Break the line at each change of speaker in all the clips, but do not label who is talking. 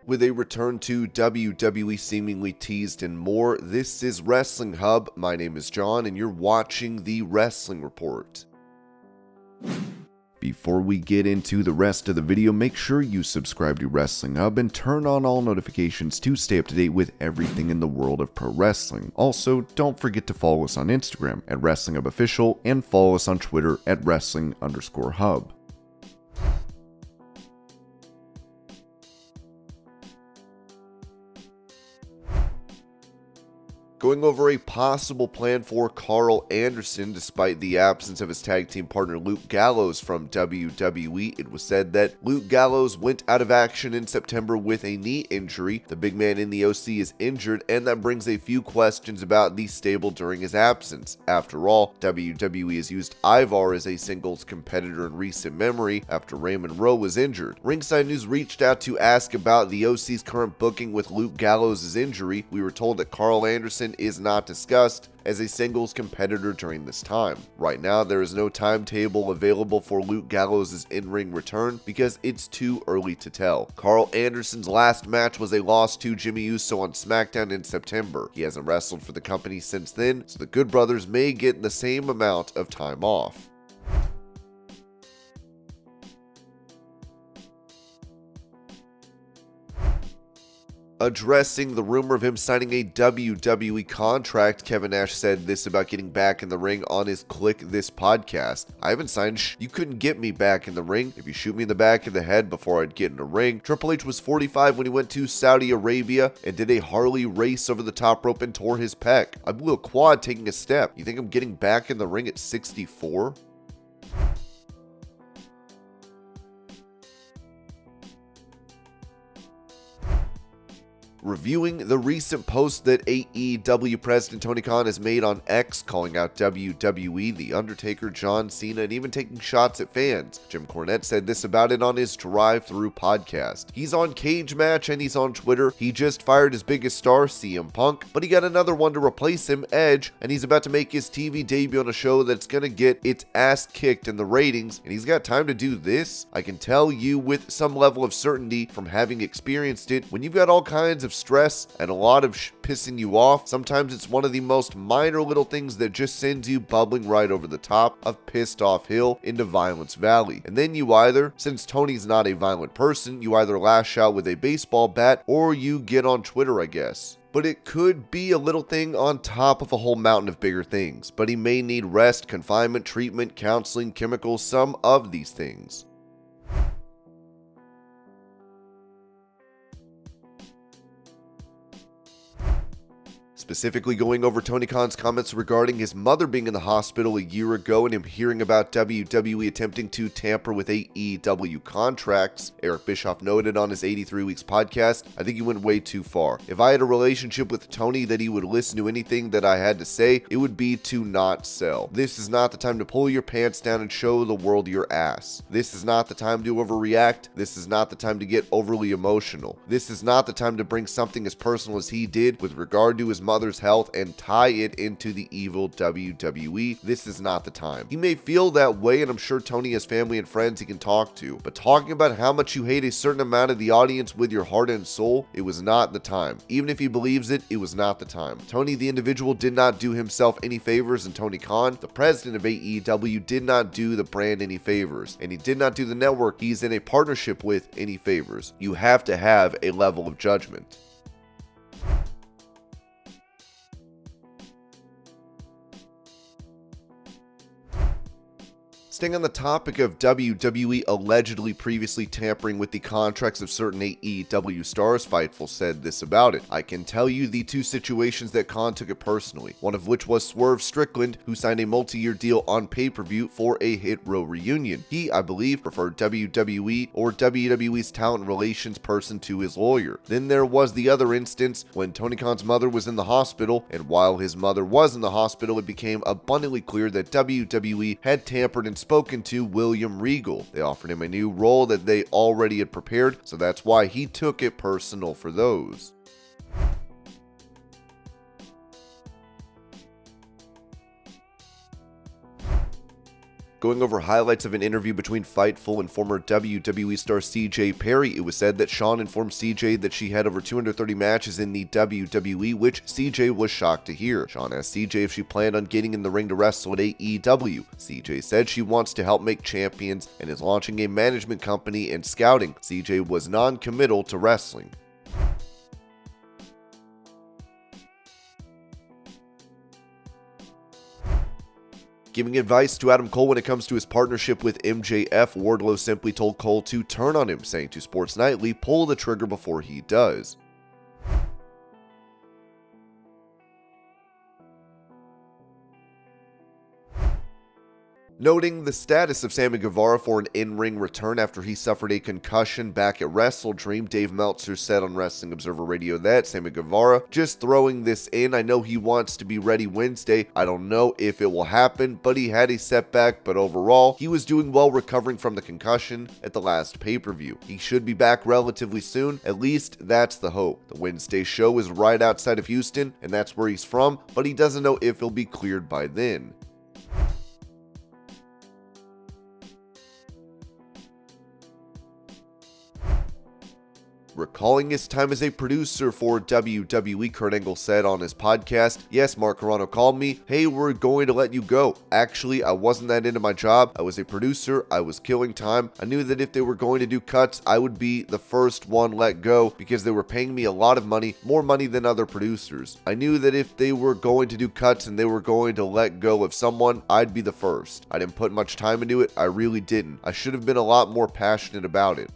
With a return to WWE seemingly teased and more, this is Wrestling Hub. My name is John, and you're watching the Wrestling Report. Before we get into the rest of the video, make sure you subscribe to Wrestling Hub and turn on all notifications to stay up to date with everything in the world of pro wrestling. Also, don't forget to follow us on Instagram at Wrestling Hub Official and follow us on Twitter at Wrestling_Hub. Going over a possible plan for Karl Anderson despite the absence of his tag team partner Luke Gallows from WWE. It was said that Luke Gallows went out of action in September with a knee injury. The big man in the OC is injured, and that brings a few questions about the stable during his absence. After all, WWE has used Ivar as a singles competitor in recent memory after Raymond Rowe was injured. Ringside News reached out to ask about the OC's current booking with Luke Gallows' injury. We were told that Karl Anderson is not discussed as a singles competitor during this time. Right now, there is no timetable available for Luke Gallows' in-ring return because it's too early to tell. Karl Anderson's last match was a loss to Jimmy Uso on SmackDown in September. He hasn't wrestled for the company since then, so the Good Brothers may get the same amount of time off. Addressing the rumor of him signing a WWE contract, Kevin Nash said this about getting back in the ring on his Click This podcast. I haven't signed You couldn't get me back in the ring. If you shoot me in the back of the head before I'd get in a ring. Triple H was 45 when he went to Saudi Arabia and did a Harley race over the top rope and tore his pec. I blew a quad taking a step. You think I'm getting back in the ring at 64? Reviewing the recent post that AEW President Tony Khan has made on X, calling out WWE, The Undertaker, John Cena, and even taking shots at fans. Jim Cornette said this about it on his Drive-Thru podcast. He's on Cage Match and he's on Twitter. He just fired his biggest star, CM Punk, but he got another one to replace him, Edge, and he's about to make his TV debut on a show that's gonna get its ass kicked in the ratings, and he's got time to do this? I can tell you with some level of certainty from having experienced it, when you've got all kinds of stress and a lot of pissing you off, sometimes it's one of the most minor little things that just sends you bubbling right over the top of pissed off hill into violence valley. And then you either, since Tony's not a violent person, you either lash out with a baseball bat or you get on Twitter, I guess. But it could be a little thing on top of a whole mountain of bigger things. But he may need rest, confinement, treatment, counseling, chemicals, some of these things. Specifically going over Tony Khan's comments regarding his mother being in the hospital a year ago and him hearing about WWE attempting to tamper with AEW contracts. Eric Bischoff noted on his 83 Weeks podcast, I think he went way too far. If I had a relationship with Tony that he would listen to anything that I had to say, it would be to not sell. This is not the time to pull your pants down and show the world your ass. This is not the time to overreact. This is not the time to get overly emotional. This is not the time to bring something as personal as he did with regard to his mother's health and tie it into the evil WWE. This is not the time. He may feel that way, and I'm sure Tony has family and friends he can talk to, but talking about how much you hate a certain amount of the audience with your heart and soul, it was not the time. Even if he believes it, it was not the time. Tony the individual did not do himself any favors, and Tony Khan, the president of AEW, did not do the brand any favors, and he did not do the network he's in a partnership with any favors. You have to have a level of judgment. Staying on the topic of WWE allegedly previously tampering with the contracts of certain AEW stars, Fightful said this about it. I can tell you the two situations that Khan took it personally, one of which was Swerve Strickland, who signed a multi-year deal on pay-per-view for a Hit Row reunion. He, I believe, preferred WWE or WWE's talent relations person to his lawyer. Then there was the other instance when Tony Khan's mother was in the hospital, and while his mother was in the hospital, it became abundantly clear that WWE had tampered and spoken to William Regal. They offered him a new role that they already had prepared, so that's why he took it personal for those. Going over highlights of an interview between Fightful and former WWE star CJ Perry, it was said that Shawn informed CJ that she had over 230 matches in the WWE, which CJ was shocked to hear. Shawn asked CJ if she planned on getting in the ring to wrestle at AEW. CJ said she wants to help make champions and is launching a management company and scouting. CJ was non-committal to wrestling. Giving advice to Adam Cole when it comes to his partnership with MJF, Wardlow simply told Cole to turn on him, saying to Sports Nightly, pull the trigger before he does. Noting the status of Sammy Guevara for an in-ring return after he suffered a concussion back at Wrestle Dream, Dave Meltzer said on Wrestling Observer Radio that Sammy Guevara, just throwing this in, I know he wants to be ready Wednesday. I don't know if it will happen, but he had a setback, but overall, he was doing well recovering from the concussion at the last pay-per-view. He should be back relatively soon, at least that's the hope. The Wednesday show is right outside of Houston, and that's where he's from, but he doesn't know if he'll be cleared by then. Recalling his time as a producer for WWE, Kurt Angle said on his podcast, "Yes, Mark Carrano called me. Hey, we're going to let you go. Actually, I wasn't that into my job. I was a producer. I was killing time. I knew that if they were going to do cuts, I would be the first one let go because they were paying me a lot of money, more money than other producers. I knew that if they were going to do cuts and they were going to let go of someone, I'd be the first. I didn't put much time into it. I really didn't. I should have been a lot more passionate about it."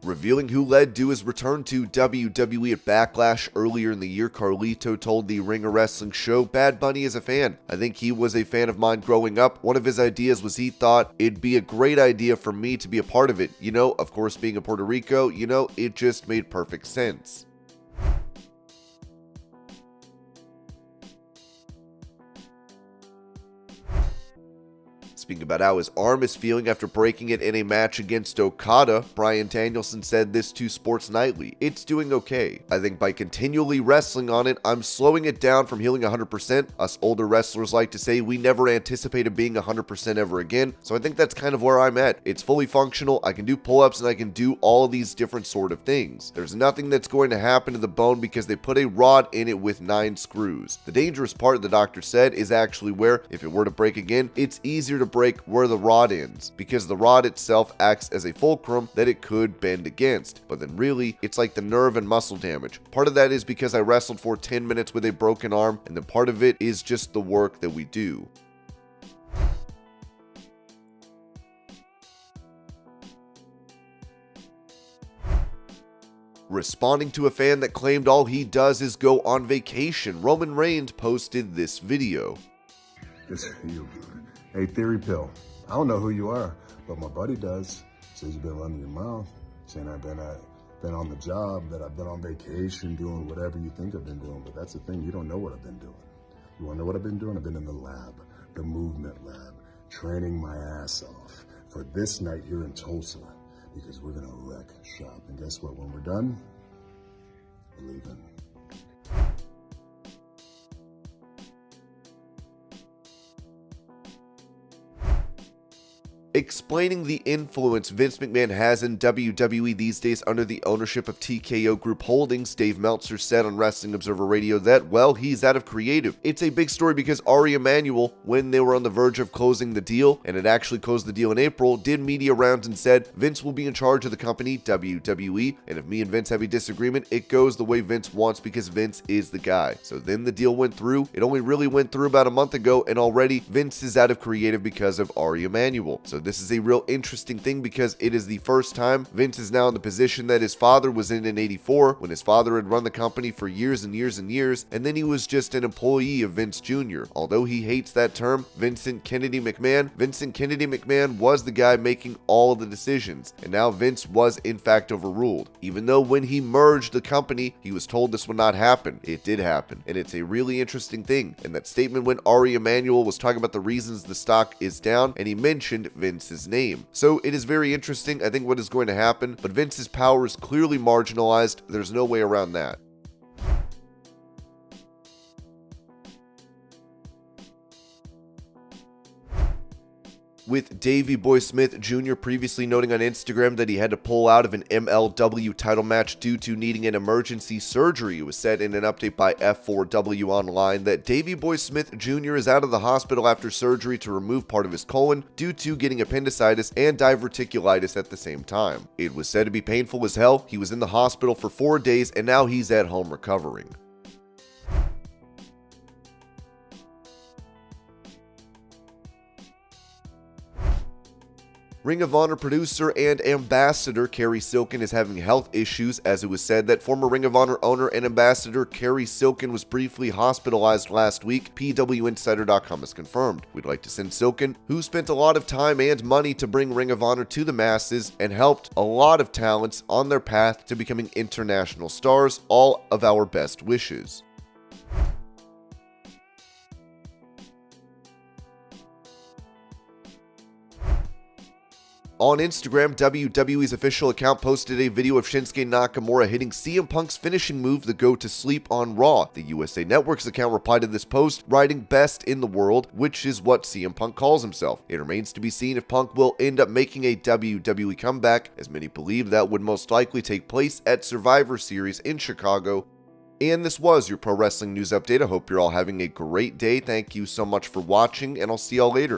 Revealing who led to his return to WWE at Backlash earlier in the year, Carlito told the Ring of Wrestling show, "Bad Bunny is a fan. I think he was a fan of mine growing up. One of his ideas was he thought it'd be a great idea for me to be a part of it. You know, of course, being in Puerto Rico, you know, it just made perfect sense." Speaking about how his arm is feeling after breaking it in a match against Okada, Bryan Danielson said this to Sports Nightly, "It's doing okay. I think by continually wrestling on it, I'm slowing it down from healing 100%. Us older wrestlers like to say we never anticipated being 100% ever again, so I think that's kind of where I'm at. It's fully functional, I can do pull-ups and I can do all these different sort of things. There's nothing that's going to happen to the bone because they put a rod in it with 9 screws. The dangerous part," the doctor said, "is actually where, if it were to break again, it's easier to break where the rod ends, because the rod itself acts as a fulcrum that it could bend against. But then really, it's like the nerve and muscle damage. Part of that is because I wrestled for 10 minutes with a broken arm, and then part of it is just the work that we do." Responding to a fan that claimed all he does is go on vacation, Roman Reigns posted this video.
"This for you. Hey, Theory Pill, I don't know who you are, but my buddy does. Says you've been running your mouth, saying I've been on the job, that I've been on vacation doing whatever you think I've been doing. But that's the thing, you don't know what I've been doing. You want to know what I've been doing? I've been in the lab, the movement lab, training my ass off for this night here in Tulsa, because we're going to wreck shop. And guess what? When we're done, we're leaving."
Explaining the influence Vince McMahon has in WWE these days under the ownership of TKO Group Holdings, Dave Meltzer said on Wrestling Observer Radio that, well, he's out of creative. It's a big story because Ari Emanuel, when they were on the verge of closing the deal, and it actually closed the deal in April, did media rounds and said, "Vince will be in charge of the company, WWE, and if me and Vince have a disagreement, it goes the way Vince wants because Vince is the guy." So then the deal went through. It only really went through about a month ago, and already Vince is out of creative because of Ari Emanuel. So this is a real interesting thing because it is the first time Vince is now in the position that his father was in '84, when his father had run the company for years and years and years, and then he was just an employee of Vince Jr. Although he hates that term, Vincent Kennedy McMahon was the guy making all the decisions, and now Vince was in fact overruled. Even though when he merged the company, he was told this would not happen, it did happen, and it's a really interesting thing. In that statement when Ari Emanuel was talking about the reasons the stock is down, and he mentioned Vince's name. So it is very interesting, I think, what is going to happen, but Vince's power is clearly marginalized. There's no way around that. with Davey Boy Smith Jr. previously noting on Instagram that he had to pull out of an MLW title match due to needing an emergency surgery. It was said in an update by F4W Online that Davey Boy Smith Jr. is out of the hospital after surgery to remove part of his colon due to getting appendicitis and diverticulitis at the same time. It was said to be painful as hell. He was in the hospital for 4 days and now he's at home recovering. Ring of Honor producer and ambassador Kerry Silken is having health issues, as it was said that former Ring of Honor owner and ambassador Kerry Silken was briefly hospitalized last week. PWInsider.com has confirmed. We'd like to send Silken, who spent a lot of time and money to bring Ring of Honor to the masses and helped a lot of talents on their path to becoming international stars, all of our best wishes. On Instagram, WWE's official account posted a video of Shinsuke Nakamura hitting CM Punk's finishing move, the Go to Sleep, on Raw. The USA Network's account replied to this post, writing "best in the world," which is what CM Punk calls himself. It remains to be seen if Punk will end up making a WWE comeback, as many believe that would most likely take place at Survivor Series in Chicago. And this was your Pro Wrestling News Update. I hope you're all having a great day. Thank you so much for watching, and I'll see y'all later.